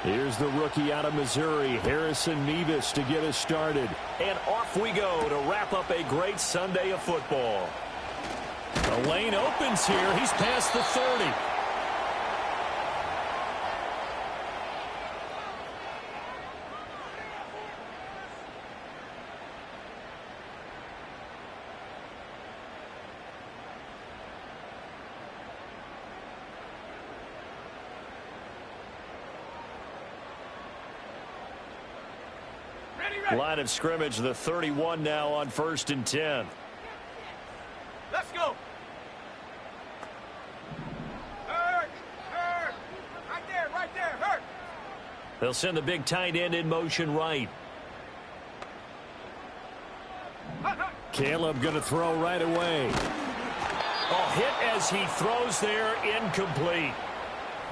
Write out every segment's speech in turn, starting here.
Here's the rookie out of Missouri, Harrison Mevis, to get us started. And off we go to wrap up a great Sunday of football. The lane opens here. He's past the 30. Line of scrimmage, the 31 now on 1st and 10. Let's go. Hurt. Right there, hurt. They'll send the big tight end in motion right. Caleb going to throw right away. Oh, hit as he throws there, incomplete.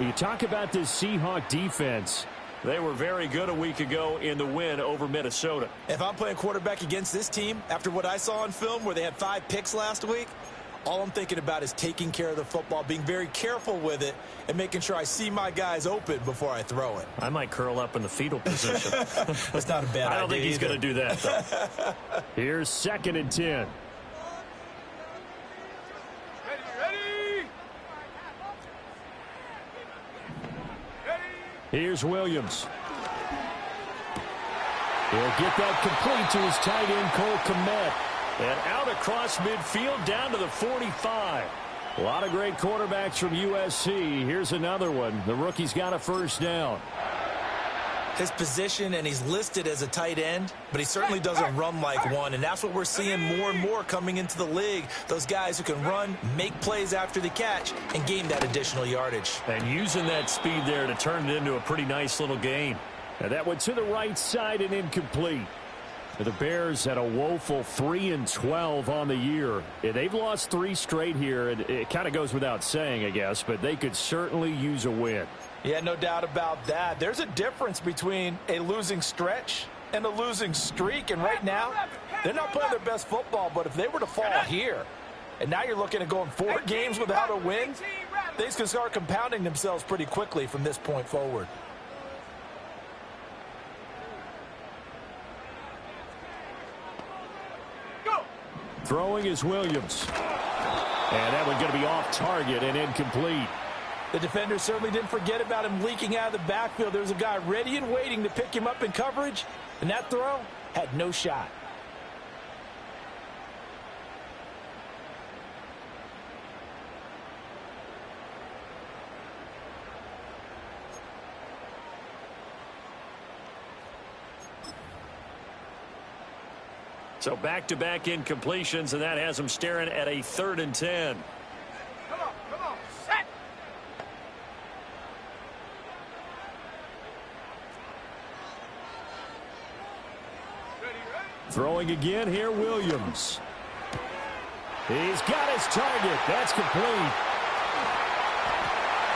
You talk about this Seahawk defense. They were very good a week ago in the win over Minnesota. If I'm playing quarterback against this team, after what I saw on film where they had 5 picks last week, all I'm thinking about is taking care of the football, being very careful with it, and making sure I see my guys open before I throw it. I might curl up in the fetal position. That's not a bad idea. I don't think he's going to do that, though. Here's 2nd and 10. Here's Williams. He'll get that complete to his tight end, Cole Kmet. And out across midfield down to the 45. A lot of great quarterbacks from USC. Here's another one. The rookie's got a first down. His position, and he's listed as a tight end, but he certainly doesn't run like one, and that's what we're seeing more and more coming into the league. Those guys who can run, make plays after the catch, and gain that additional yardage. And using that speed there to turn it into a pretty nice little gain. And that went to the right side and incomplete. The Bears had a woeful 3-12 on the year. They've lost 3 straight here, and it kind of goes without saying, I guess, but they could certainly use a win. Yeah, no doubt about that. There's a difference between a losing stretch and a losing streak, and right now, they're not playing their best football, but if they were to fall here, and now you're looking at going 4 games without a win, things can start compounding themselves pretty quickly from this point forward. Throwing is Williams. And that one's going to be off target and incomplete. The defender certainly didn't forget about him leaking out of the backfield. There was a guy ready and waiting to pick him up in coverage, and that throw had no shot. So back-to-back incompletions, and that has them staring at a 3rd and 10. Come on, set. Ready. Throwing again here, Williams. He's got his target. That's complete.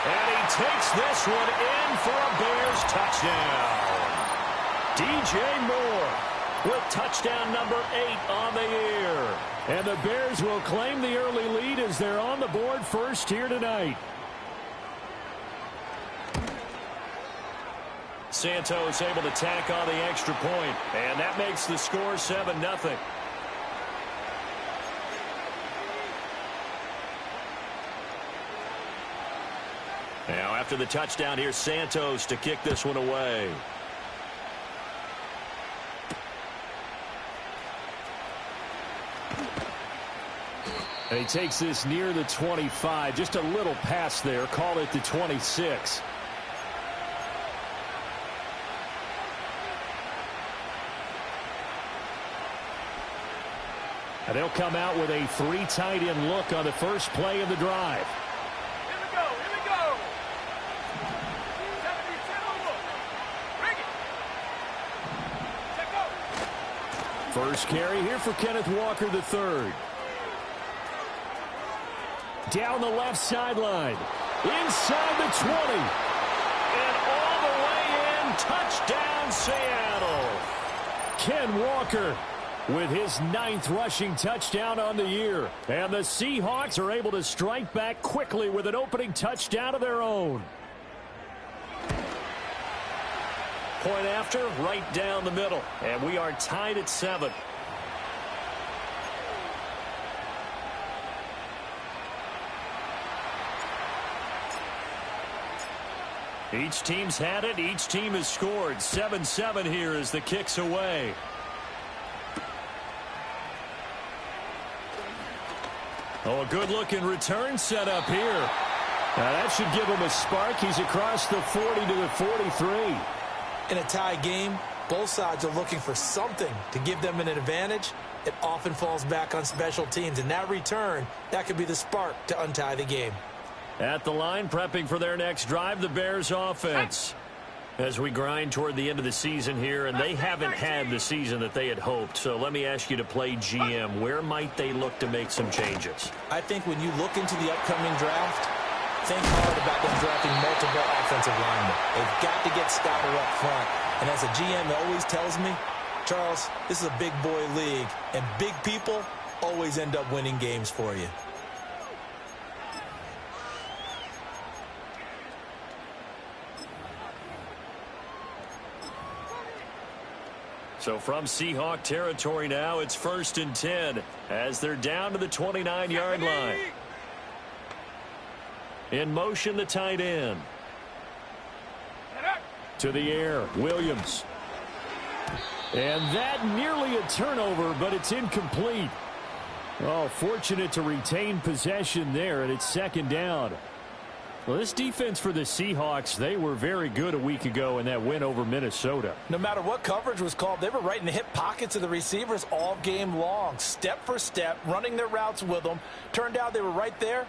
And he takes this one in for a Bears touchdown. DJ Moore with touchdown number 8 on the year. And the Bears will claim the early lead as they're on the board first here tonight. Santos able to tack on the extra point, and that makes the score 7-0. Now after the touchdown, here's Santos to kick this one away. And he takes this near the 25. Just a little pass there. Call it the 26. And they'll come out with a 3 tight end look on the first play of the drive. Here we go. Bring it. Check out. First carry here for Kenneth Walker III. Down the left sideline. Inside the 20. And all the way in. Touchdown, Seattle. Ken Walker with his 9th rushing touchdown on the year. And the Seahawks are able to strike back quickly with an opening touchdown of their own. point after, right down the middle. And we are tied at 7. Each team's had it. Each team has scored. 7-7 here as the kick's away. Oh, a good-looking return set up here. Now that should give him a spark. He's across the 40 to the 43. In a tie game, both sides are looking for something to give them an advantage. It often falls back on special teams, and that return, that could be the spark to untie the game. At the line, prepping for their next drive, the Bears offense. As we grind toward the end of the season here, and they haven't had the season that they had hoped. So let me ask you to play GM. Where might they look to make some changes? I think when you look into the upcoming draft, think hard about them drafting multiple offensive linemen. They've got to get stouter up front. And as a GM always tells me, Charles, this is a big boy league, and big people always end up winning games for you. So from Seahawk territory now, it's 1st and 10 as they're down to the 29-yard line. In motion, the tight end. To the air, Williams. And that nearly a turnover, but it's incomplete. Oh, fortunate to retain possession there, and it's 2nd down. Well, this defense for the Seahawks, they were very good a week ago in that win over Minnesota. No matter what coverage was called, they were right in the hip pockets of the receivers all game long, step for step, running their routes with them. Turned out they were right there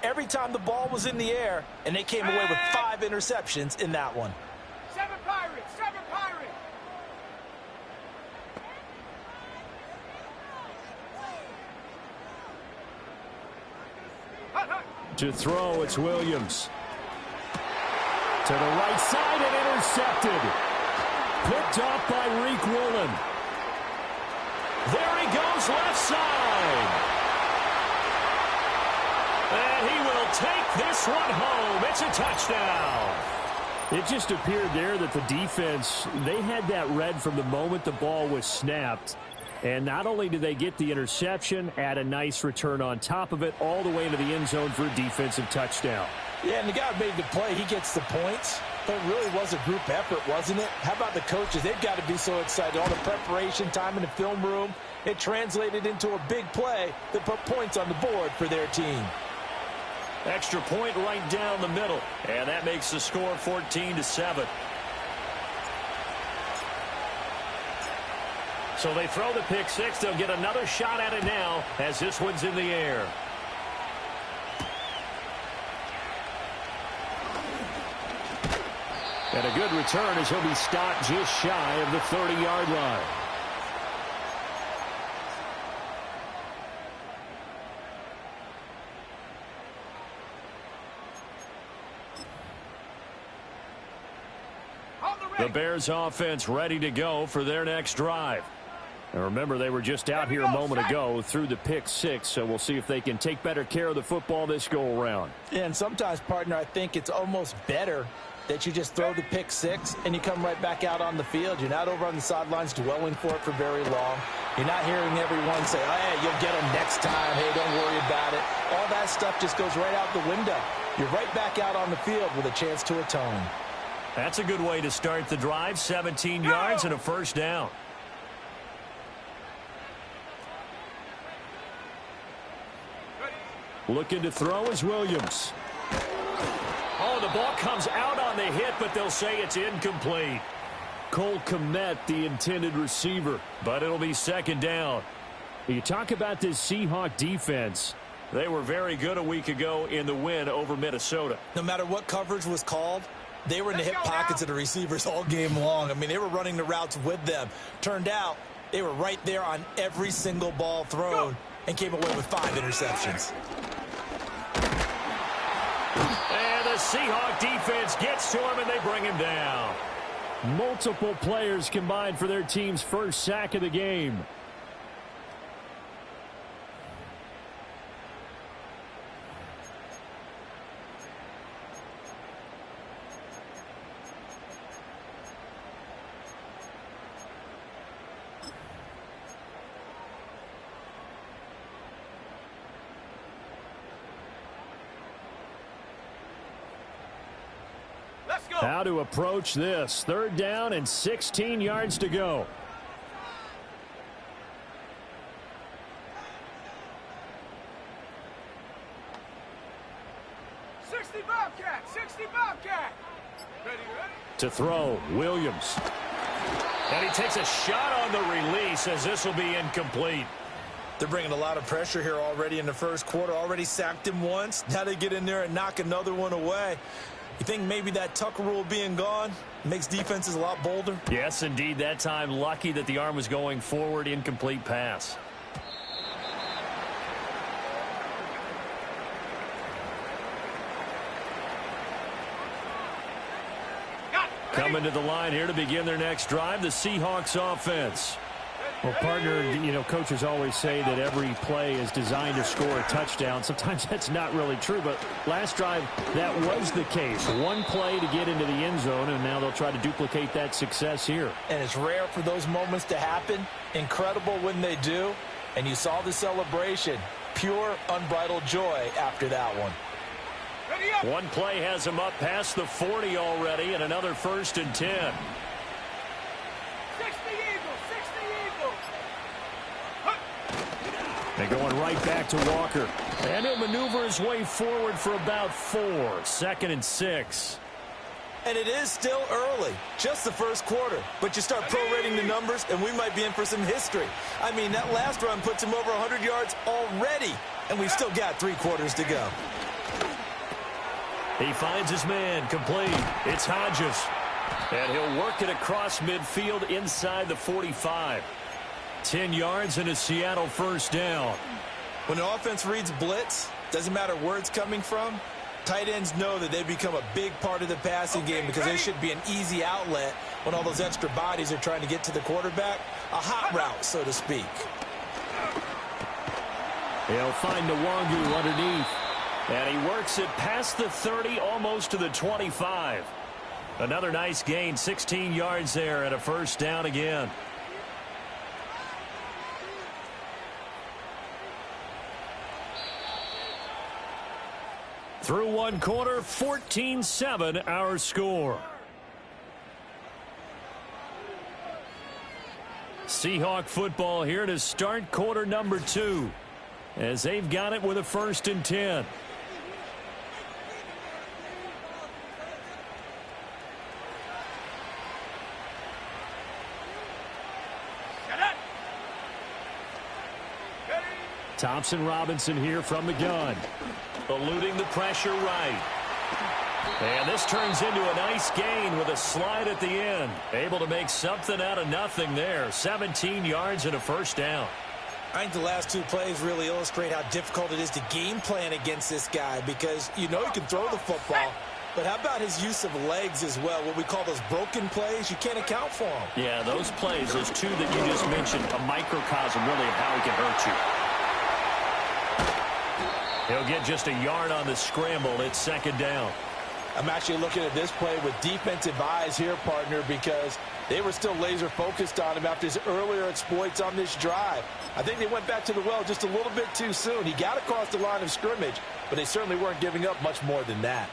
every time the ball was in the air, and they came away with 5 interceptions in that one. 7 Pirates! 7 Pirates! To throw, it's Williams. To the right side and intercepted. Picked off by Reek Woolen. There he goes, left side. And he will take this one home. It's a touchdown. It just appeared there that the defense, they had that read from the moment the ball was snapped. And not only did they get the interception, add a nice return on top of it, all the way into the end zone for a defensive touchdown. Yeah, and the guy made the play. He gets the points. But it really was a group effort, wasn't it? How about the coaches? They've got to be so excited. All the preparation time in the film room, it translated into a big play that put points on the board for their team. Extra point right down the middle. And that makes the score 14-7. So they throw the pick six. They'll get another shot at it now as this one's in the air. And a good return as he'll be stopped just shy of the 30-yard line. The Bears offense ready to go for their next drive. And remember, they were just out here a moment ago through the pick six, so we'll see if they can take better care of the football this go-around. Yeah, and sometimes, partner, I think it's almost better that you just throw the pick six and you come right back out on the field. You're not over on the sidelines dwelling for it for very long. You're not hearing everyone say, oh, hey, you'll get them next time. Hey, don't worry about it. All that stuff just goes right out the window. You're right back out on the field with a chance to atone. That's a good way to start the drive. 17 yards and a first down. Looking to throw is Williams. Oh, the ball comes out on the hit, but they'll say it's incomplete. Cole Kmet, the intended receiver. But it'll be second down. You talk about this Seahawk defense. They were very good a week ago in the win over Minnesota. No matter what coverage was called, they were in the hip pockets of the receivers all game long. I mean, they were running the routes with them. Turned out, they were right there on every single ball thrown and came away with 5 interceptions. And the Seahawk defense gets to him, and they bring him down. Multiple players combined for their team's first sack of the game. How to approach this. 3rd down and 16 yards to go. 60 Bobcat, 60 Bobcat. Ready? To throw, Williams. And he takes a shot on the release as this will be incomplete. They're bringing a lot of pressure here already in the first quarter. Already sacked him once. Now they get in there and knock another one away. You think maybe that Tucker rule being gone makes defenses a lot bolder? Yes, indeed. That time, lucky that the arm was going forward. Incomplete pass. Coming to the line here to begin their next drive, the Seahawks offense. Well, partner, you know, coaches always say that every play is designed to score a touchdown. Sometimes that's not really true, but last drive, that was the case. One play to get into the end zone, and now they'll try to duplicate that success here. And it's rare for those moments to happen. Incredible when they do. And you saw the celebration. Pure, unbridled joy after that one. One play has him up past the 40 already, and another 1st and 10. 60 Eagles, 60 Eagles. They're going right back to Walker. And he'll maneuver his way forward for about 4. 2nd and 6. And it is still early, just the first quarter. But you start prorating the numbers, and we might be in for some history. I mean, that last run puts him over 100 yards already, and we've still got 3 quarters to go. He finds his man, complete. It's Hodges. And he'll work it across midfield inside the 45. 10 yards and a Seattle 1st down. When an offense reads blitz, doesn't matter where it's coming from, tight ends know that they become a big part of the passing game because they should be an easy outlet when all those extra bodies are trying to get to the quarterback. A hot route, so to speak. He'll find Nwangu underneath. And he works it past the 30, almost to the 25. Another nice gain, 16 yards there, and a 1st down again. Through one quarter, 14-7 our score. Seahawk football here to start quarter number 2. As they've got it with a 1st and 10. Thompson Robinson here from the gun. Eluding the pressure right. And this turns into a nice gain with a slide at the end. Able to make something out of nothing there. 17 yards and a 1st down. I think the last 2 plays really illustrate how difficult it is to game plan against this guy because you know he can throw the football, but how about his use of legs as well, what we call those broken plays? You can't account for them. Yeah, those plays, those 2 that you just mentioned, a microcosm really of how he can hurt you. He'll get just a yard on the scramble. It's 2nd down. I'm actually looking at this play with defensive eyes here, partner, because they were still laser focused on him after his earlier exploits on this drive. I think they went back to the well just a little bit too soon. He got across the line of scrimmage, but they certainly weren't giving up much more than that.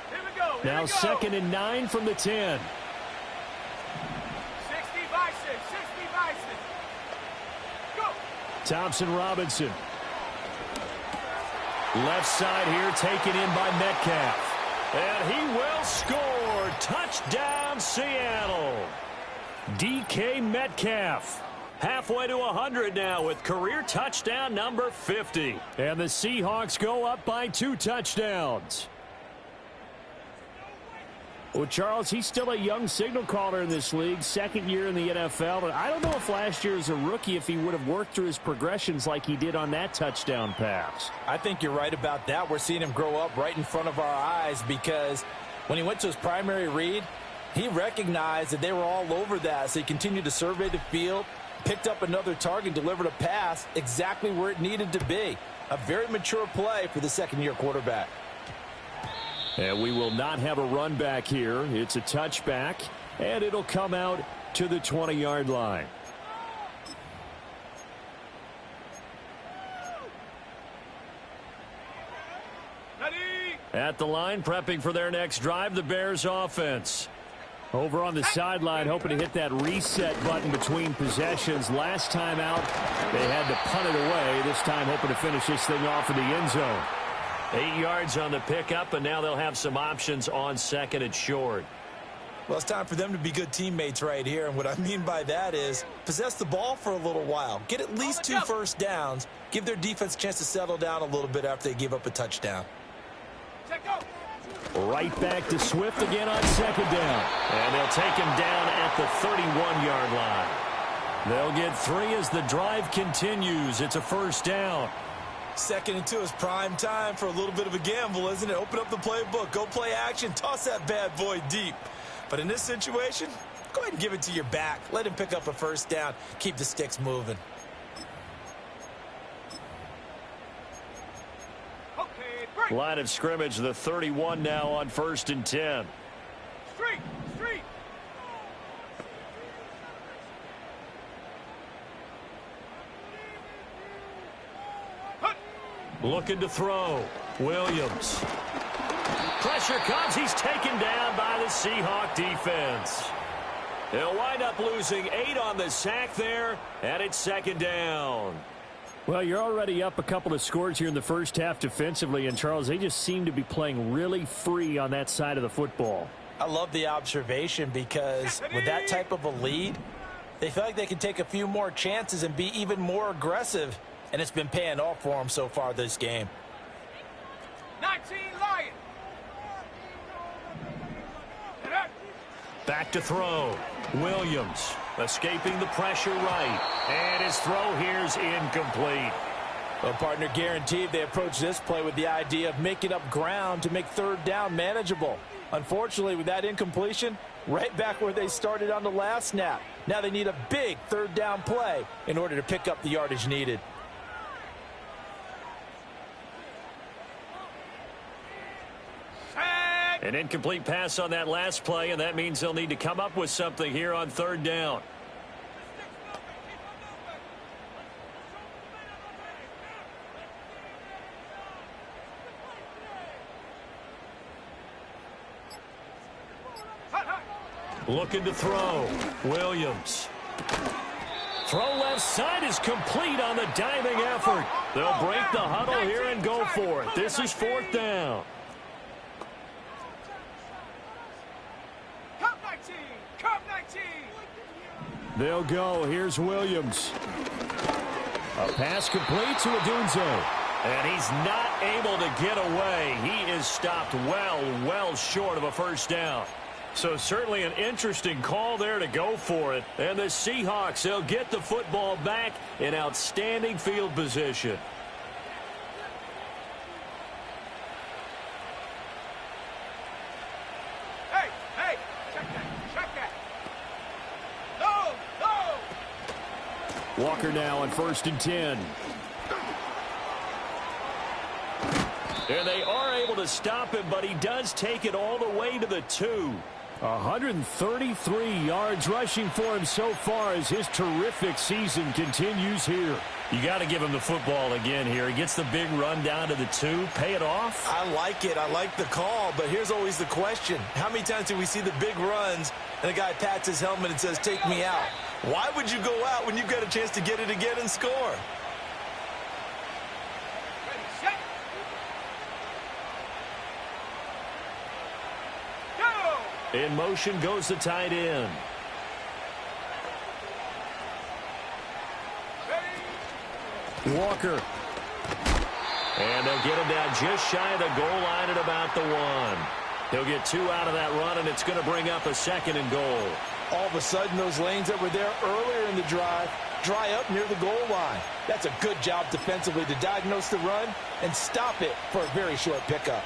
Here we go. Now 2nd and 9 from the 10. 60 Bison, 60 Bison. Go. Thompson Robinson. Left side here taken in by Metcalf. And he will score. Touchdown, Seattle. DK Metcalf. Halfway to 100 now with career touchdown number 50. And the Seahawks go up by 2 touchdowns. Well, Charles, he's still a young signal caller in this league, 2nd year in the NFL. But I don't know if last year as a rookie, if he would have worked through his progressions like he did on that touchdown pass. I think you're right about that. We're seeing him grow up right in front of our eyes because when he went to his primary read, he recognized that they were all over that. So he continued to survey the field, picked up another target, delivered a pass exactly where it needed to be. A very mature play for the 2nd-year quarterback. And we will not have a run back here. It's a touchback, and it'll come out to the 20-yard line. At the line, prepping for their next drive, the Bears offense. Over on the sideline, hoping to hit that reset button between possessions. Last time out, they had to punt it away. This time, hoping to finish this thing off in the end zone. 8 yards on the pickup, and now they'll have some options on second and short. Well, it's time for them to be good teammates right here, and what I mean by that is possess the ball for a little while. Get at least 2 first downs. Give their defense a chance to settle down a little bit after they give up a touchdown. Right back to Swift again on second down. And they'll take him down at the 31-yard line. They'll get 3 as the drive continues. It's a first down. 2nd and 2 is prime time for a little bit of a gamble, isn't it? Open up the playbook. Go play action. Toss that bad boy deep. But in this situation, go ahead and give it to your back. Let him pick up a first down. Keep the sticks moving. Line of scrimmage, the 31 now on 1st and 10. Street. Looking to throw. Williams. Pressure comes. He's taken down by the Seahawk defense. They'll wind up losing 8 on the sack there, and it's 2nd down. Well, you're already up a couple of scores here in the first half defensively, and Charles, they just seem to be playing really free on that side of the football. I love the observation because with that type of a lead, they feel like they can take a few more chances and be even more aggressive, and it's been paying off for them so far this game. 19 Lions. Back to throw. Williams escaping the pressure right. And his throw here's incomplete. Well, partner, guaranteed they approach this play with the idea of making up ground to make 3rd down manageable. Unfortunately, with that incompletion, right back where they started on the last snap. Now they need a big 3rd down play in order to pick up the yardage needed. An incomplete pass on that last play, and that means they'll need to come up with something here on 3rd down. Looking to throw. Williams. Throw left side is complete on the diving effort. They'll break the huddle here and go for it. This is 4th down. They'll go. Here's Williams. A pass complete to Odunze. And he's not able to get away. He is stopped well short of a first down. So certainly an interesting call there to go for it. And the Seahawks, they'll get the football back in outstanding field position. Hey, check that. No. Walker now on 1st and 10. And they are able to stop him, but he does take it all the way to the 2. 133 yards rushing for him so far as his terrific season continues here. You got to give him the football again here. He gets the big run down to the 2. Pay it off. I like it. I like the call, but here's always the question. How many times do we see the big runs and a guy pats his helmet and says, take me out? Why would you go out when you've got a chance to get it again and score? In motion goes the tight end. Walker. And they'll get him down just shy of the goal line at about the 1. He'll get 2 out of that run, and it's going to bring up a 2nd and goal. All of a sudden, those lanes that were there earlier in the drive dry up near the goal line. That's a good job defensively to diagnose the run and stop it for a very short pickup.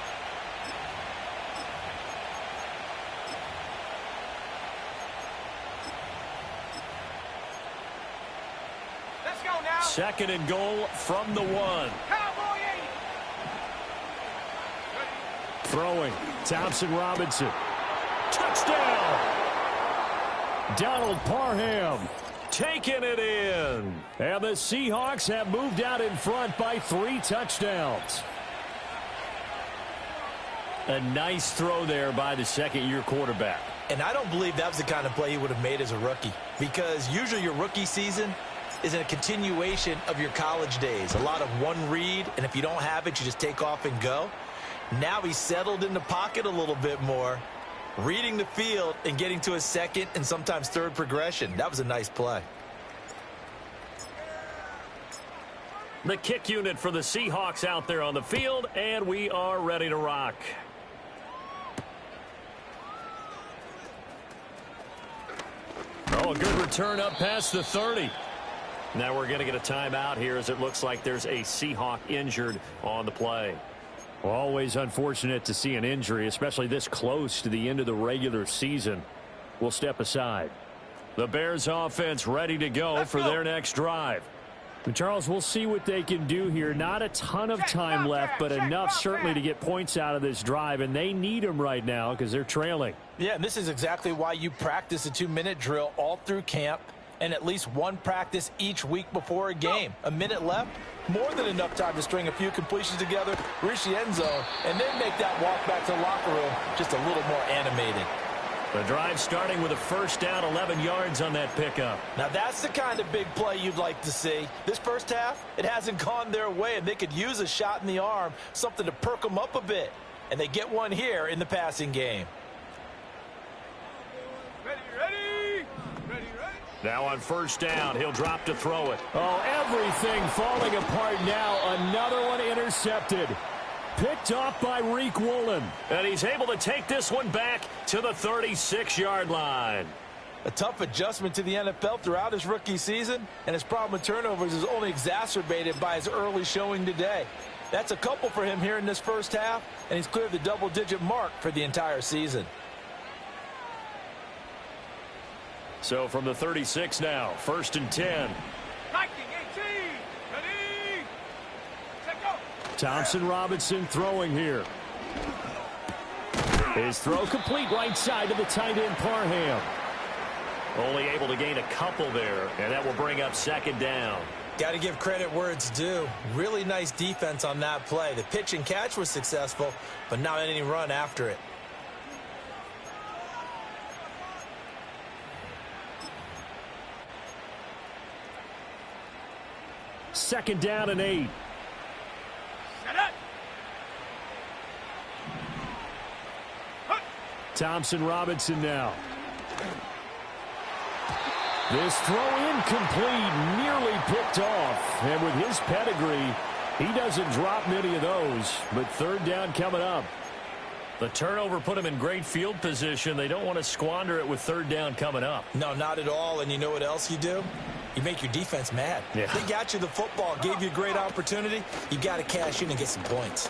Let's go now. 2nd and goal from the 1. Cowboy 80. Throwing. Thompson Robinson. Touchdown! Donald Parham. Taking it in. And the Seahawks have moved out in front by 3 touchdowns. A nice throw there by the second-year quarterback. And I don't believe that was the kind of play he would have made as a rookie, because usually your rookie season is a continuation of your college days. A lot of one read, and if you don't have it, you just take off and go. Now he's settled in the pocket a little bit more, reading the field and getting to his second and sometimes third progression. That was a nice play. The kick unit for the Seahawks out there on the field, and we are ready to rock. Oh, a good return up past the 30. Now we're going to get a timeout here as it looks like there's a Seahawk injured on the play. Well, always unfortunate to see an injury, especially this close to the end of the regular season. We'll step aside. The Bears offense ready to go for their next drive. And Charles, we'll see what they can do here. Not a ton of time left, but enough certainly to get points out of this drive, and they need them right now because they're trailing. Yeah, and this is exactly why you practice a 2-minute drill all through camp and at least one practice each week before a game. A minute left, more than enough time to string a few completions together, reach the end zone, and then make that walk back to the locker room just a little more animated. The drive starting with a first down, 11 yards on that pickup. Now that's the kind of big play you'd like to see. This first half, it hasn't gone their way, and they could use a shot in the arm, something to perk them up a bit. And they get one here in the passing game. Ready. Now on first down, he'll drop to throw it. Oh, everything falling apart now. Another one intercepted. Picked off by Riq Woolen. And he's able to take this one back to the 36-yard line. A tough adjustment to the NFL throughout his rookie season, and his problem with turnovers is only exacerbated by his early showing today. That's a couple for him here in this first half, and he's cleared the double-digit mark for the entire season. So from the 36 now, 1st and 10. 19, 18. Ready. Set, go. Thompson Robinson throwing here. His throw complete right side to the tight end Parham. Only able to gain a couple there, and that will bring up 2nd down. Got to give credit where it's due. Really nice defense on that play. The pitch and catch was successful, but not any run after it. Second down and 8. Set up. Thompson Robinson now. This throw incomplete, nearly picked off. And with his pedigree, he doesn't drop many of those. But 3rd down coming up. The turnover put him in great field position. They don't want to squander it with 3rd down coming up. No, not at all. And you know what else you do? You make your defense mad. Yeah. They got you the football, gave you a great opportunity. You got to cash in and get some points.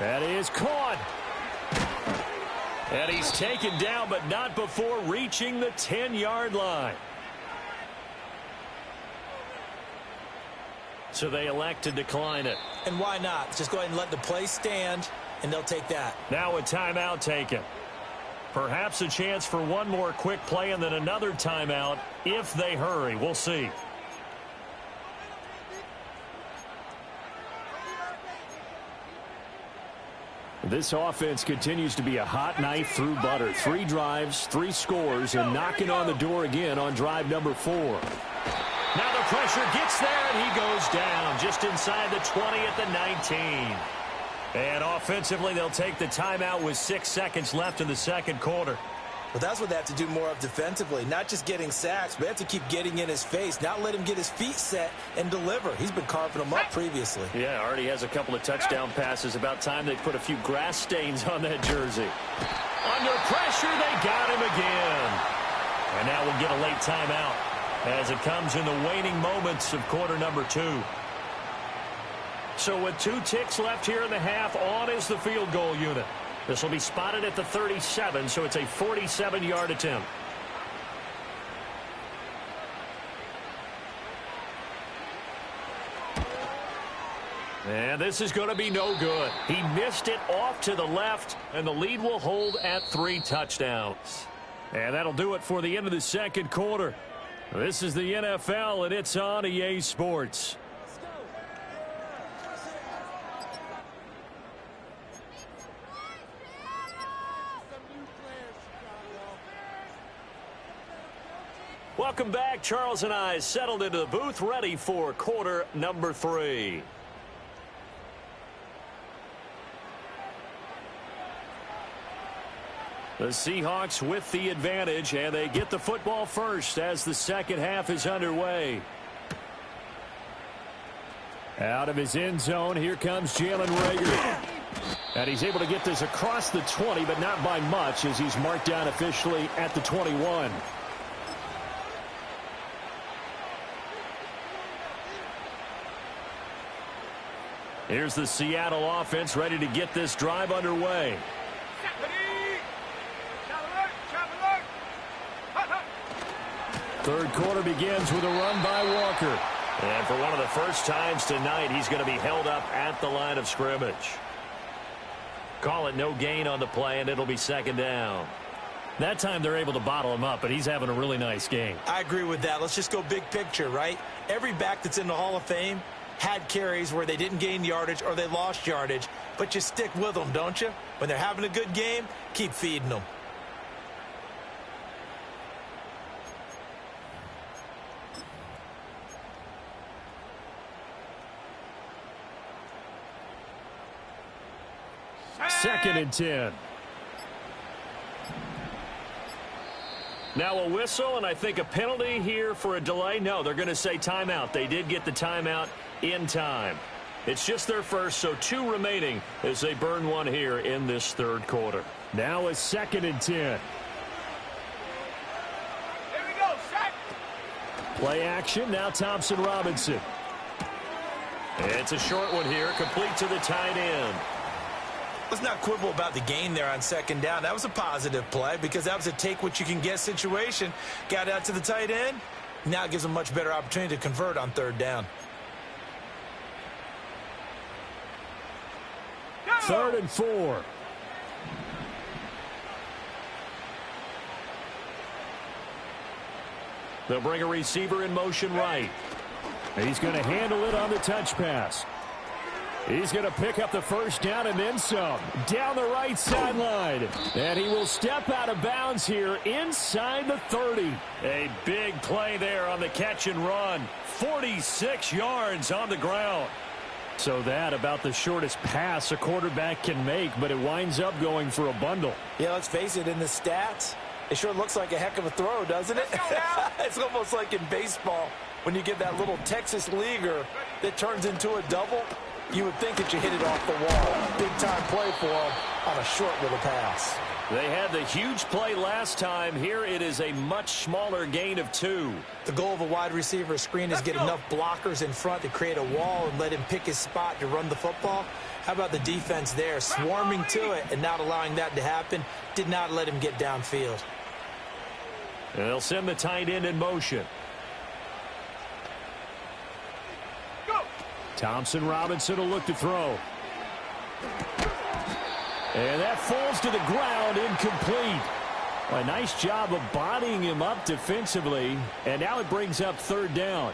That is caught. And he's taken down, but not before reaching the 10-yard line. So they elect to decline it. And why not? Just go ahead and let the play stand, and they'll take that. Now a timeout taken. Perhaps a chance for one more quick play and then another timeout if they hurry. We'll see. This offense continues to be a hot knife through butter. 3 drives, 3 scores, and knocking on the door again on drive number 4. Now the pressure gets there, and he goes down just inside the 20 at the 19. And offensively, they'll take the timeout with 6 seconds left in the second quarter. Well, that's what they have to do more of defensively. Not just getting sacks, but they have to keep getting in his face. Not let him get his feet set and deliver. He's been carving them up previously. Yeah, already has a couple of touchdown passes. About time they put a few grass stains on that jersey. Under pressure, they got him again. And now we'll get a late timeout as it comes in the waning moments of quarter number 2. So with 2 ticks left here in the half, on is the field goal unit. This will be spotted at the 37, so it's a 47-yard attempt. And this is going to be no good. He missed it off to the left, and the lead will hold at 3 touchdowns. And that'll do it for the end of the second quarter. This is the NFL, and it's on EA Sports. Welcome back. Charles and I settled into the booth, ready for quarter number 3. The Seahawks with the advantage, and they get the football first as the second half is underway. Out of his end zone, here comes Jalen Reagor. And he's able to get this across the 20, but not by much, as he's marked down officially at the 21. Here's the Seattle offense ready to get this drive underway. Third quarter begins with a run by Walker. And for one of the first times tonight, he's going to be held up at the line of scrimmage. Call it no gain on the play, and it'll be second down. That time they're able to bottle him up, but he's having a really nice game. I agree with that. Let's just go big picture, right? Every back that's in the Hall of Fame had carries where they didn't gain yardage or they lost yardage, but you stick with them, don't you? When they're having a good game, keep feeding them. Second and 10. Now a whistle, and I think a penalty here for a delay. No, they're going to say timeout. They did get the timeout in time. It's just their first, so 2 remaining as they burn one here in this third quarter. Now a second and 10. Here we go, set. Play action, now Thompson Robinson. It's a short one here, complete to the tight end. Let's not quibble about the gain there on second down. That was a positive play because that was a take-what-you-can-get situation. Got out to the tight end. Now it gives them a much better opportunity to convert on third down. Third and 4. They'll bring a receiver in motion right. He's going to handle it on the touch pass. He's going to pick up the first down and then some. Down the right sideline. And he will step out of bounds here inside the 30. A big play there on the catch and run. 46 yards on the ground. So that about the shortest pass a quarterback can make, but it winds up going for a bundle. Yeah, let's face it, in the stats, it sure looks like a heck of a throw, doesn't it? It's almost like in baseball when you get that little Texas leaguer that turns into a double. You would think that you hit it off the wall. Big time play for him on a short little pass. They had the huge play last time. Here it is a much smaller gain of 2. The goal of a wide receiver screen is get enough blockers in front to create a wall and let him pick his spot to run the football. How about the defense there, swarming to it and not allowing that to happen? Did not let him get downfield. And they'll send the tight end in motion. Thompson Robinson will look to throw. And that falls to the ground, incomplete. A nice job of bodying him up defensively. And now it brings up third down.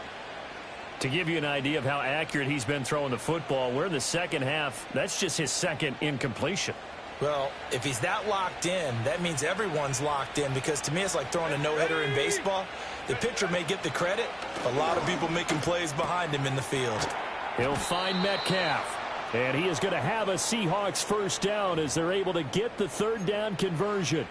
To give you an idea of how accurate he's been throwing the football, we're in the second half. That's just his second incompletion. Well, if he's that locked in, that means everyone's locked in, because to me it's like throwing a no-hitter in baseball. The pitcher may get the credit. A lot of people making plays behind him in the field. He'll find Metcalf. And he is going to have a Seahawks first down as they're able to get the third down conversion.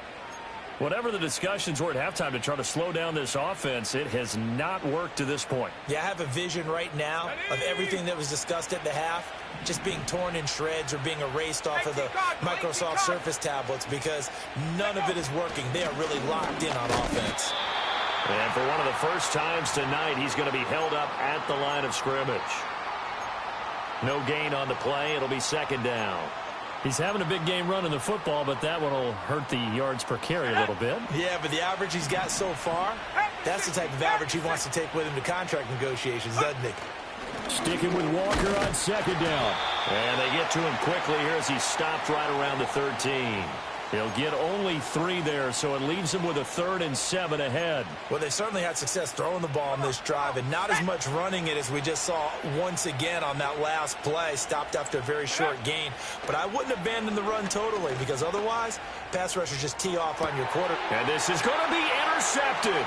Whatever the discussions were at halftime to try to slow down this offense, it has not worked to this point. Yeah, I have a vision right now of everything that was discussed at the half just being torn in shreds or being erased off of the Microsoft Surface tablets, because none of it is working. They are really locked in on offense. And for one of the first times tonight, he's going to be held up at the line of scrimmage. No gain on the play. It'll be second down. He's having a big game running the football, but that one will hurt the yards per carry a little bit. Yeah, but the average he's got so far, that's the type of average he wants to take with him to contract negotiations, doesn't he? Sticking with Walker on second down. And they get to him quickly here as he stopped right around the 13. He'll get only 3 there, so it leaves him with a 3rd and 7 ahead. Well, they certainly had success throwing the ball on this drive, and not as much running it as we just saw once again on that last play. Stopped after a very short gain. But I wouldn't abandon the run totally, because otherwise, pass rushers just tee off on your quarter. And this is going to be intercepted.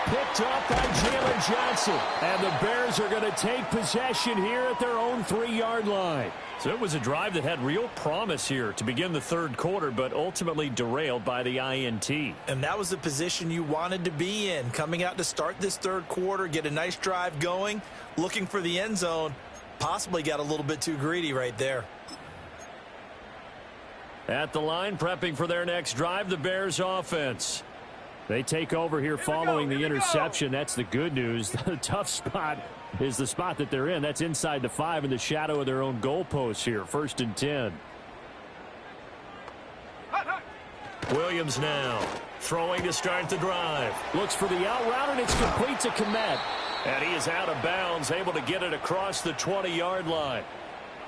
Picked up by Jalen Johnson. And the Bears are going to take possession here at their own 3-yard line. So it was a drive that had real promise here to begin the third quarter, but ultimately derailed by the INT. And that was the position you wanted to be in. Coming out to start this third quarter, get a nice drive going, looking for the end zone. Possibly got a little bit too greedy right there. At the line, prepping for their next drive, the Bears offense. They take over here following the interception. That's the good news. The tough spot is the spot that they're in. That's inside the 5 in the shadow of their own goalpost here. 1st and 10. Williams now throwing to start the drive. Looks for the out route, and it's complete to Kmet. And he is out of bounds, able to get it across the 20-yard line.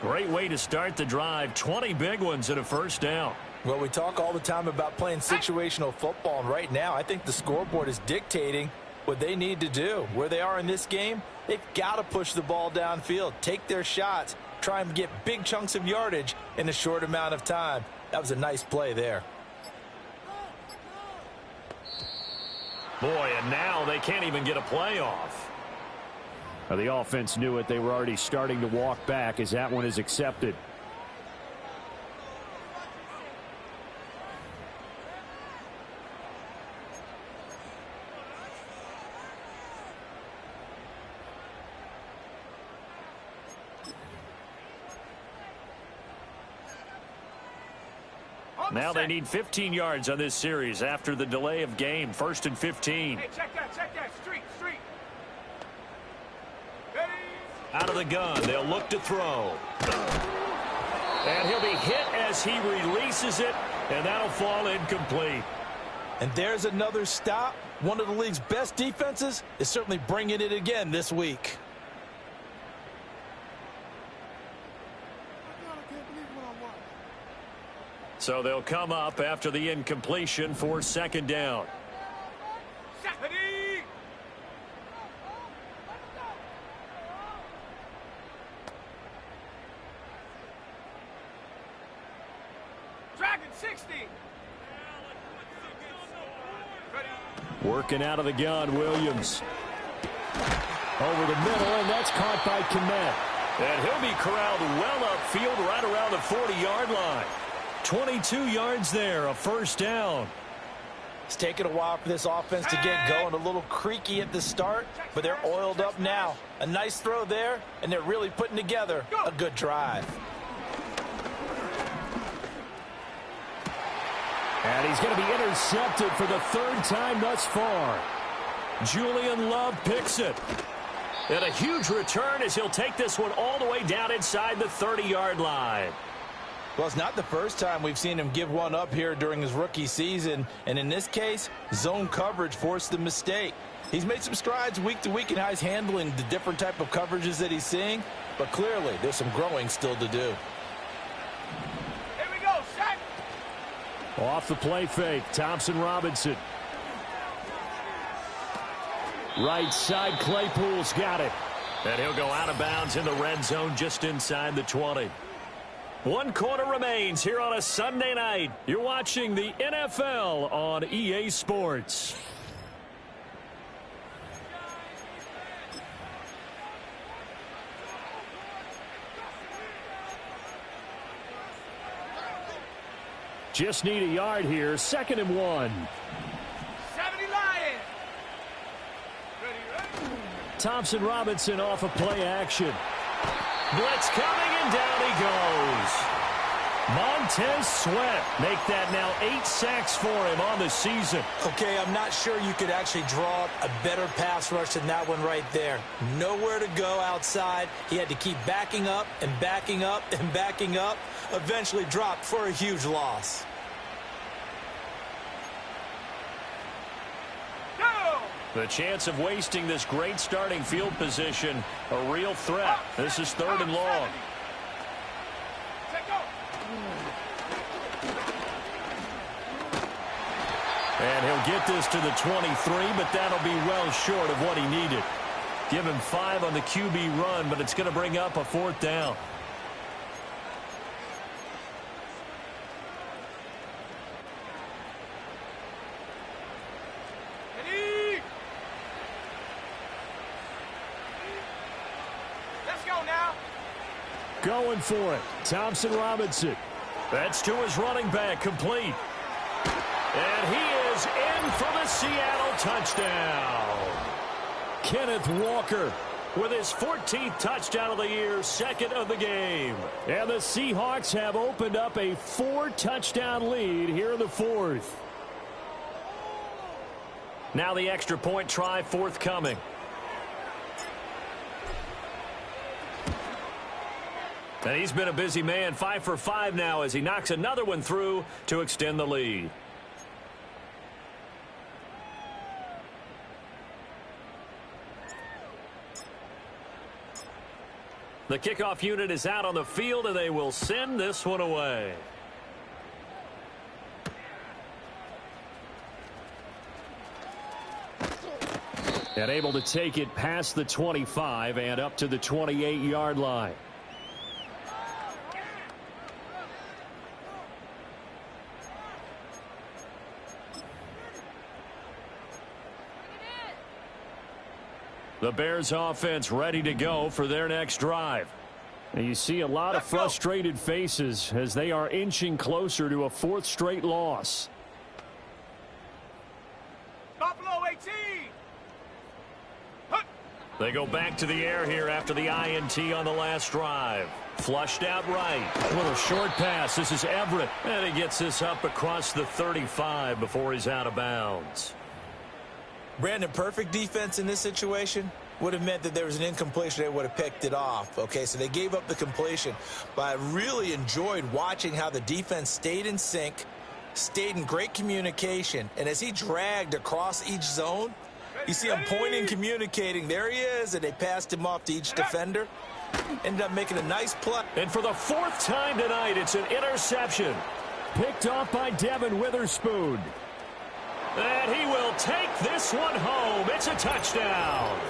Great way to start the drive. 20 big ones and a first down. Well, we talk all the time about playing situational football, and right now I think the scoreboard is dictating what they need to do. Where they are in this game, they've got to push the ball downfield, take their shots, try and get big chunks of yardage in a short amount of time. That was a nice play there. Boy, and now they can't even get a play off. The offense knew it. They were already starting to walk back as that one is accepted. Now they need 15 yards on this series after the delay of game. 1st and 15. Hey, check that. Street. Ready? Out of the gun, they'll look to throw. And he'll be hit as he releases it, and that'll fall incomplete. And there's another stop. One of the league's best defenses is certainly bringing it again this week. So they'll come up after the incompletion for 2nd down. Ready? Dragon 60. Ready? Working out of the gun, Williams. Over the middle, and that's caught by Kmet. And he'll be corralled well upfield right around the 40-yard line. 22 yards there, a first down. It's taken a while for this offense to get going. A little creaky at the start, but they're oiled up now. A nice throw there, and they're really putting together a good drive. And he's going to be intercepted for the 3rd time thus far. Julian Love picks it. And a huge return as he'll take this one all the way down inside the 30-yard line. Well, it's not the first time we've seen him give one up here during his rookie season. And in this case, zone coverage forced the mistake. He's made some strides week to week in how he's handling the different type of coverages that he's seeing. But clearly, there's some growing still to do. Here we go, set. Off the play fake, Thompson Robinson. Right side, Claypool's got it. And he'll go out of bounds in the red zone just inside the 20. 1 quarter remains here on a Sunday night. You're watching the NFL on EA Sports. Just need a yard here. 2nd and 1. 70 Lions. Ready? Thompson Robinson off of play action. Blitz coming, and down he goes. Montez Sweat make that now 8 sacks for him on the season. Okay, I'm not sure you could actually draw up a better pass rush than that one right there. Nowhere to go outside. He had to keep backing up and backing up and backing up. Eventually dropped for a huge loss. The chance of wasting this great starting field position, a real threat. This is 3rd and long. And he'll get this to the 23, but that'll be well short of what he needed. Give him 5 on the QB run, but it's going to bring up a 4th down. now. Going for it. Thompson Robinson. That's to his running back, complete. And he is in for the Seattle touchdown. Kenneth Walker With his 14th touchdown of the year, second of the game. And the Seahawks have opened up a 4-touchdown lead here in the fourth. Now the extra point try forthcoming. And he's been a busy man, 5 for 5 now as he knocks another one through to extend the lead. The kickoff unit is out on the field, and they will send this one away. And able to take it past the 25 and up to the 28-yard line. The Bears offense ready to go for their next drive. And you see a lot of frustrated faces as they are inching closer to a 4th straight loss. Buffalo 18. They go back to the air here after the INT on the last drive. Flushed out right. A little short pass. This is Everett. And he gets this up across the 35 before he's out of bounds. Brandon, perfect defense in this situation would have meant that there was an incompletion. They would have picked it off. Okay, so they gave up the completion. But I really enjoyed watching how the defense stayed in sync, stayed in great communication. And as he dragged across each zone, you see him pointing, communicating. There he is, and they passed him off to each defender. Ended up making a nice play. And for the 4th time tonight, it's an interception. Picked off by Devin Witherspoon. And he will take this one home. It's a touchdown.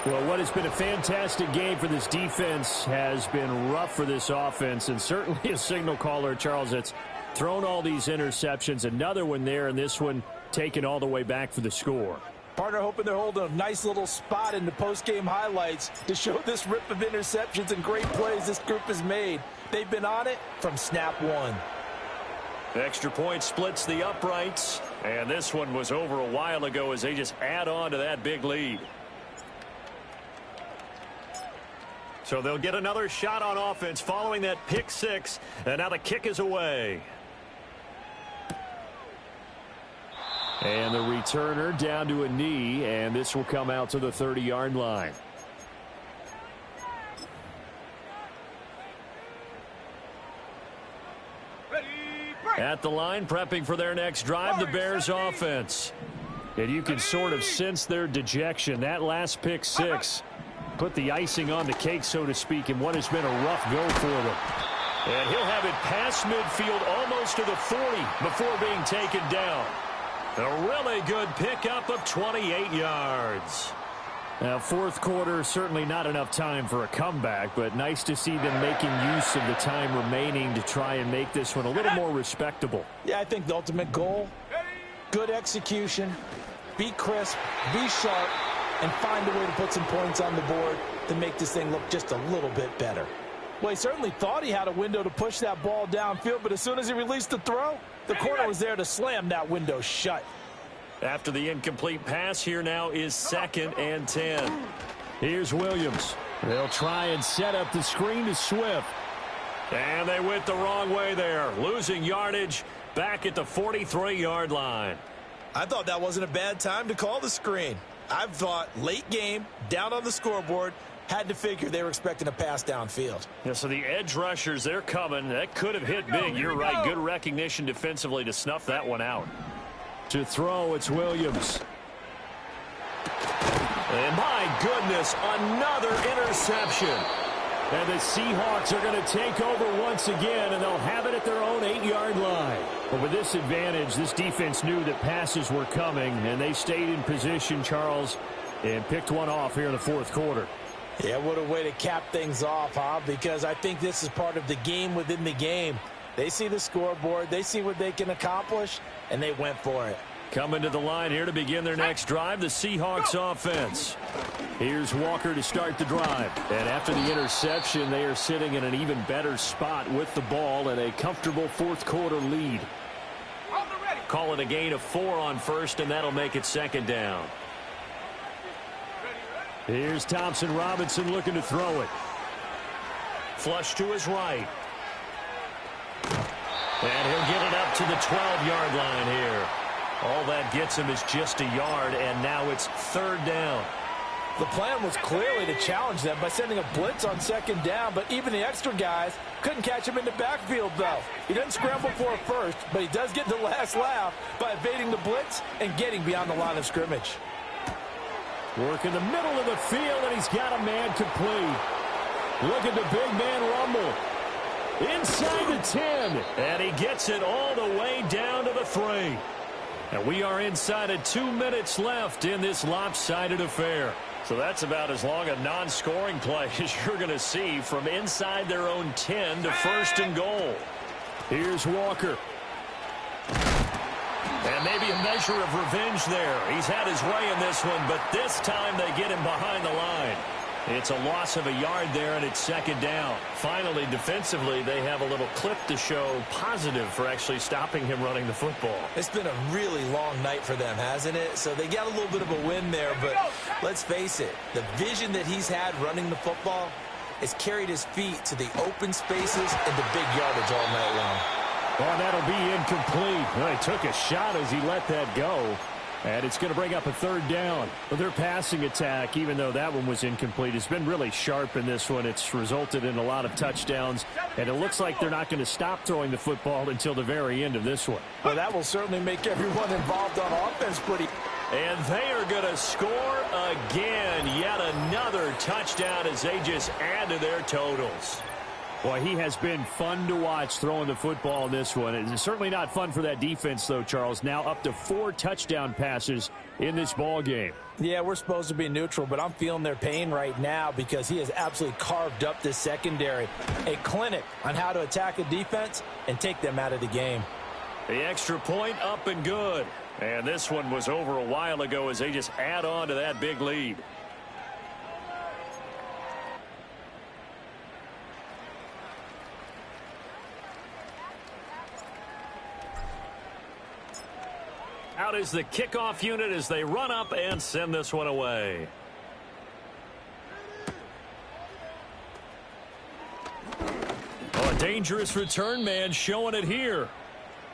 Well, what has been a fantastic game for this defense has been rough for this offense, and certainly a signal caller, Charles, that's thrown all these interceptions. Another one there, and this one taken all the way back for the score. Partner hoping they're holding a nice little spot in the post-game highlights to show this rip of interceptions and great plays this group has made. They've been on it from snap one. Extra point splits the uprights, and this one was over a while ago as they just add on to that big lead. So they'll get another shot on offense following that pick six, and now the kick is away. And the returner down to a knee, and this will come out to the 30-yard line. At the line, prepping for their next drive, the Bears offense. And you can sort of sense their dejection. That last pick six put the icing on the cake, so to speak, in what has been a rough go for them. And he'll have it past midfield almost to the 40 before being taken down. A really good pickup of 28 yards. Now, 4th quarter, certainly not enough time for a comeback, but nice to see them making use of the time remaining to try and make this one a little more respectable. Yeah, I think the ultimate goal, good execution, be crisp, be sharp, and find a way to put some points on the board to make this thing look just a little bit better. Well, he certainly thought he had a window to push that ball downfield, but as soon as he released the throw, the corner was there to slam that window shut. After the incomplete pass, here now is 2nd and 10. Here's Williams. They'll try and set up the screen to Swift. And they went the wrong way there, losing yardage back at the 43-yard line. I thought that wasn't a bad time to call the screen. I thought late game, down on the scoreboard, had to figure they were expecting a pass downfield. Yeah, so the edge rushers, they're coming. That could have hit big. You're right. Good recognition defensively to snuff that one out. To throw, it's Williams. And my goodness, another interception. And the Seahawks are going to take over once again, and they'll have it at their own 8-yard line. But with this advantage, this defense knew that passes were coming, and they stayed in position, Charles, and picked one off here in the 4th quarter. Yeah, what a way to cap things off, huh? Because I think this is part of the game within the game. They see the scoreboard, they see what they can accomplish, and they went for it. Coming to the line here to begin their next drive, the Seahawks offense. Here's Walker to start the drive. And after the interception, they are sitting in an even better spot with the ball and a comfortable fourth quarter lead. Call it a gain of 4 on first, and that'll make it second down. Here's Thompson Robinson looking to throw it. Flush to his right. And he'll get it up to the 12-yard line here. All that gets him is just a yard, and now it's third down. The plan was clearly to challenge them by sending a blitz on second down, but even the extra guys couldn't catch him in the backfield, though. He doesn't scramble for a first, but he does get the last laugh by evading the blitz and getting beyond the line of scrimmage. Work in the middle of the field, and he's got a man complete. Look at the big man rumble. Inside the 10. And he gets it all the way down to the 3. And we are inside of 2 minutes left in this lopsided affair. So that's about as long a non-scoring play as you're going to see from inside their own 10 to first and goal. Here's Walker. And maybe a measure of revenge there. He's had his way in this one, but this time they get him behind the line. It's a loss of a yard there, and it's second down. Finally, defensively, they have a little clip to show positive for actually stopping him running the football. It's been a really long night for them, hasn't it? So they got a little bit of a win there, but let's face it, the vision that he's had running the football has carried his feet to the open spaces and the big yardage all night long. Oh, that'll be incomplete. Well, he took a shot as he let that go. And it's going to bring up a third down. Well, their passing attack, even though that one was incomplete, has been really sharp in this one. It's resulted in a lot of touchdowns, and it looks like they're not going to stop throwing the football until the very end of this one. Well, that will certainly make everyone involved on offense pretty. And they are going to score again. Yet another touchdown as they just add to their totals. Boy, he has been fun to watch throwing the football in this one. It's certainly not fun for that defense, though, Charles. Now up to 4 touchdown passes in this ball game. Yeah, we're supposed to be neutral, but I'm feeling their pain right now because he has absolutely carved up this secondary. A clinic on how to attack a defense and take them out of the game. The extra point up and good. And this one was over a while ago as they just add on to that big lead. Out is the kickoff unit as they run up and send this one away. Oh, a dangerous return man showing it here.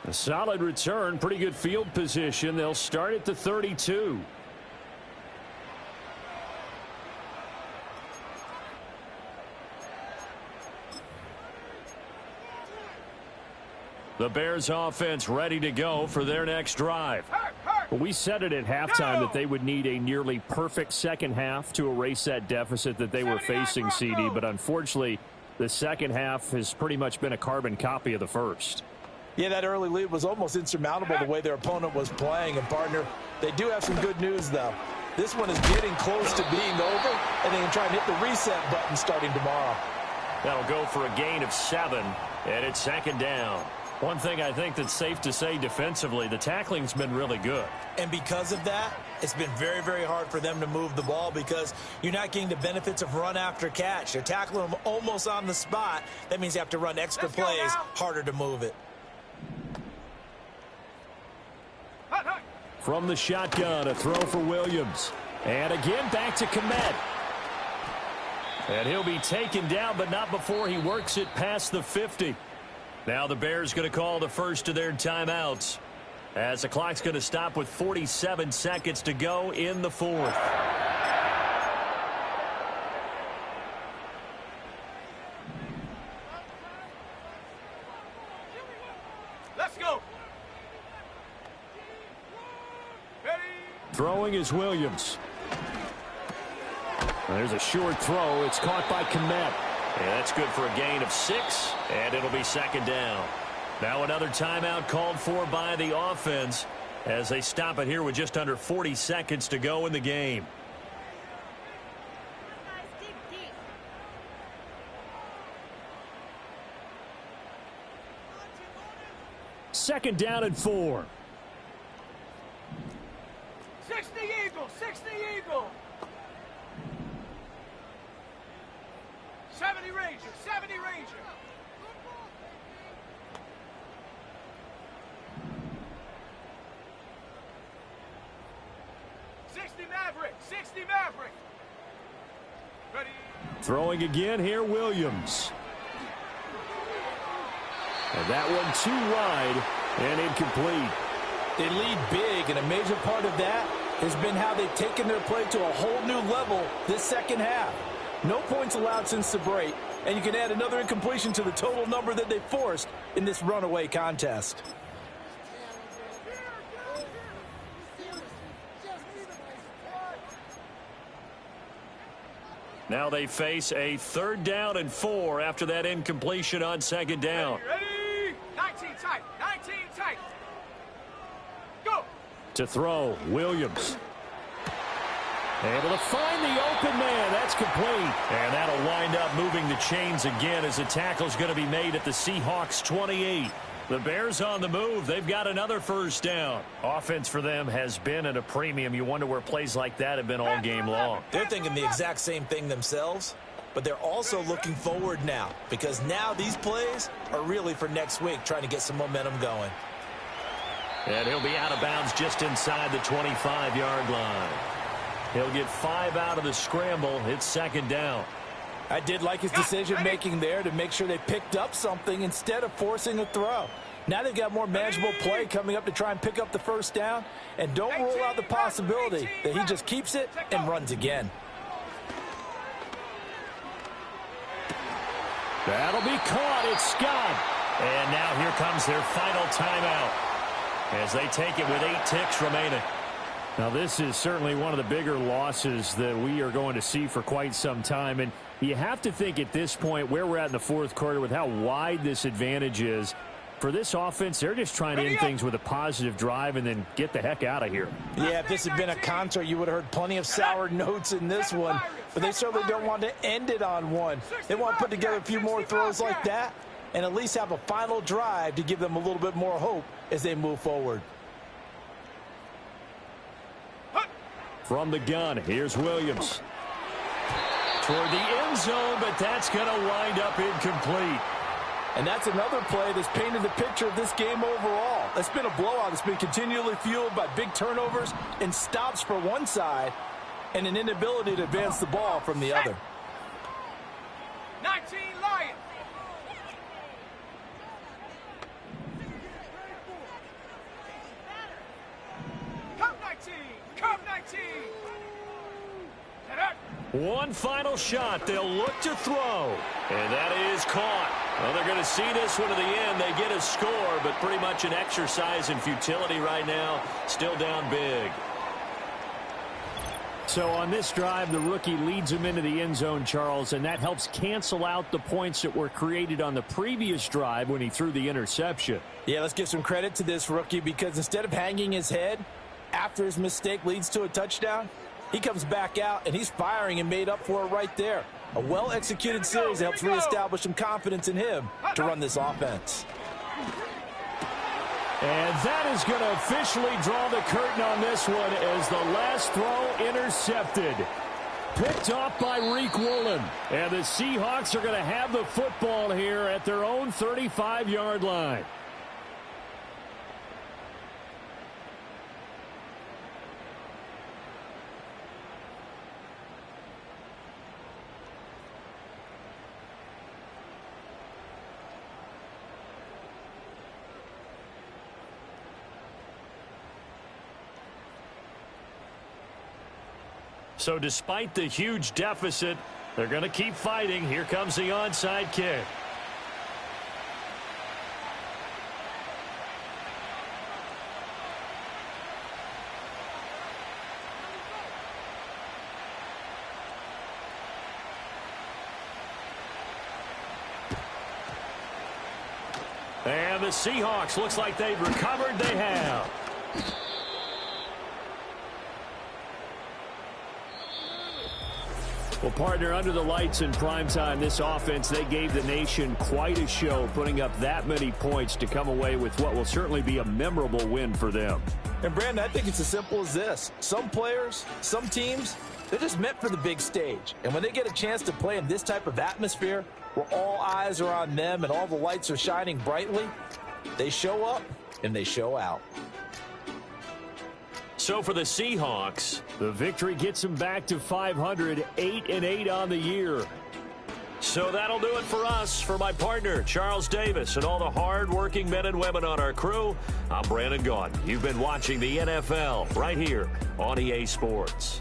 A solid return, pretty good field position. They'll start at the 32. The Bears offense ready to go for their next drive. Well, we said it at halftime that they would need a nearly perfect second half to erase that deficit that they were facing, CD. But unfortunately, the second half has pretty much been a carbon copy of the first. Yeah, that early lead was almost insurmountable the way their opponent was playing. And, partner, they do have some good news, though. This one is getting close to being over, and they can try and hit the reset button starting tomorrow. That'll go for a gain of 7, and it's second down. One thing I think that's safe to say defensively, the tackling's been really good. And because of that, it's been very, very hard for them to move the ball because you're not getting the benefits of run after catch. You're tackling them almost on the spot. That means you have to run extra plays, harder to move it. From the shotgun, a throw for Williams. And again, back to Kmet. And he'll be taken down, but not before he works it past the 50. Now the Bears going to call the first of their timeouts as the clock's going to stop with 47 seconds to go in the fourth. Let's go. Ready. Throwing is Williams. There's a short throw. It's caught by Kmet. And that's good for a gain of 6, and it'll be second down. Now another timeout called for by the offense as they stop it here with just under 40 seconds to go in the game. Second down and 4. people. 70 Ranger, 70 Ranger. Maverick, 60 Maverick. Ready. Throwing again here, Williams. And that one too wide and incomplete. They lead big, and a major part of that has been how they've taken their play to a whole new level this second half. No points allowed since the break, and you can add another incompletion to the total number that they forced in this runaway contest. Now they face a 3rd down and 4 after that incompletion on 2nd down. Ready? 19 tight, 19 tight. Go. To throw, Williams. Able to find the open man. That's complete. And that'll wind up moving the chains again as the tackle's going to be made at the Seahawks 28. The Bears on the move. They've got another 1st down. Offense for them has been at a premium. You wonder where plays like that have been all game long. They're thinking the exact same thing themselves, but they're also looking forward now because now these plays are really for next week, trying to get some momentum going. And he'll be out of bounds just inside the 25-yard line. He'll get 5 out of the scramble. It's 2nd down. I did like his decision-making there to make sure they picked up something instead of forcing a throw. Now they've got more manageable play coming up to try and pick up the 1st down, and don't rule out the possibility that he just keeps it and runs again. That'll be caught. It's Scott. And now here comes their final timeout as they take it with 8 ticks remaining. Now, this is certainly one of the bigger losses that we are going to see for quite some time. And you have to think at this point where we're at in the 4th quarter with how wide this advantage is. For this offense, they're just trying to end things with a positive drive and then get the heck out of here. Yeah, if this had been a concert, you would have heard plenty of sour notes in this one. But they certainly don't want to end it on one. They want to put together a few more throws like that and at least have a final drive to give them a little bit more hope as they move forward. From the gun, here's Williams. Toward the end zone, but that's going to wind up incomplete. And that's another play that's painted the picture of this game overall. It's been a blowout. It's been continually fueled by big turnovers and stops for one side and an inability to advance the ball from the other. 19 Lions. Come 19. Come 19. One final shot. They'll look to throw. And that is caught. Well, they're going to see this one to the end. They get a score, but pretty much an exercise in futility right now. Still down big. So on this drive, the rookie leads him into the end zone, Charles, and that helps cancel out the points that were created on the previous drive when he threw the interception. Yeah, let's give some credit to this rookie because instead of hanging his head after his mistake leads to a touchdown, he comes back out and he's firing and made up for it right there. A well-executed series that helps reestablish some confidence in him to run this offense. And that is going to officially draw the curtain on this one as the last throw intercepted. Picked off by Reek Woolen. And the Seahawks are going to have the football here at their own 35-yard line. So despite the huge deficit, they're going to keep fighting. Here comes the onside kick. And the Seahawks looks like they've recovered. They have. Well, partner, under the lights in primetime, this offense, they gave the nation quite a show, putting up that many points to come away with what will certainly be a memorable win for them. And, Brandon, I think it's as simple as this. Some players, some teams, they're just meant for the big stage. And when they get a chance to play in this type of atmosphere where all eyes are on them and all the lights are shining brightly, they show up and they show out. So for the Seahawks, the victory gets them back to 500, 8-8 on the year. So that'll do it for us. For my partner, Charles Davis, and all the hard-working men and women on our crew, I'm Brandon Gaudin. You've been watching the NFL right here on EA Sports.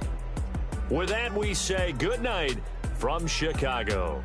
With that, we say good night from Chicago.